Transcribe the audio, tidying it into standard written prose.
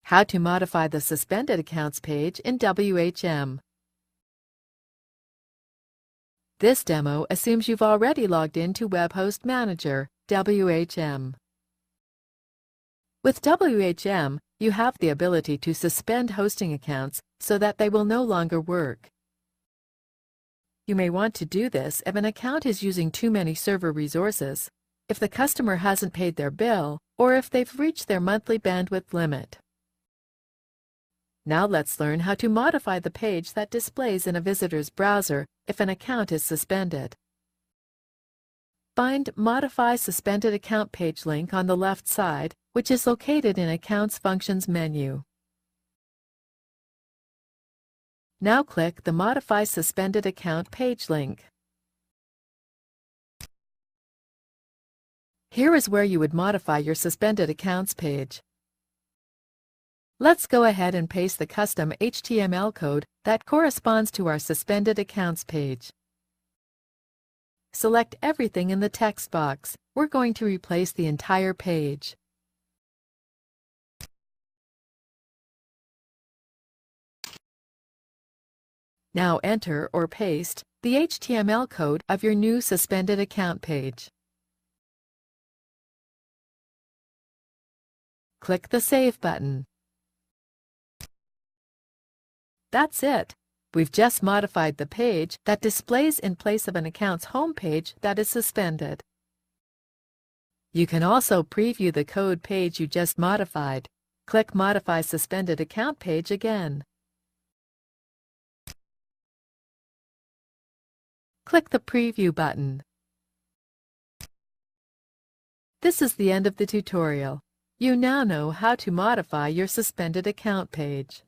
How to modify the Suspended Accounts page in WHM. This demo assumes you've already logged into WebHost Manager, WHM. With WHM, you have the ability to suspend hosting accounts so that they will no longer work. You may want to do this if an account is using too many server resources, if the customer hasn't paid their bill, or if they've reached their monthly bandwidth limit. Now let's learn how to modify the page that displays in a visitor's browser if an account is suspended. Find Modify Suspended Account Page link on the left side, which is located in Accounts Functions menu. Now click the Modify Suspended Account Page link. Here is where you would modify your Suspended Accounts page. Let's go ahead and paste the custom HTML code that corresponds to our Suspended Accounts page. Select everything in the text box. We're going to replace the entire page. Now enter or paste the HTML code of your new Suspended Account page. Click the Save button. That's it. We've just modified the page that displays in place of an account's home page that is suspended. You can also preview the code page you just modified. Click Modify Suspended Account Page again. Click the Preview button. This is the end of the tutorial. You now know how to modify your Suspended Account page.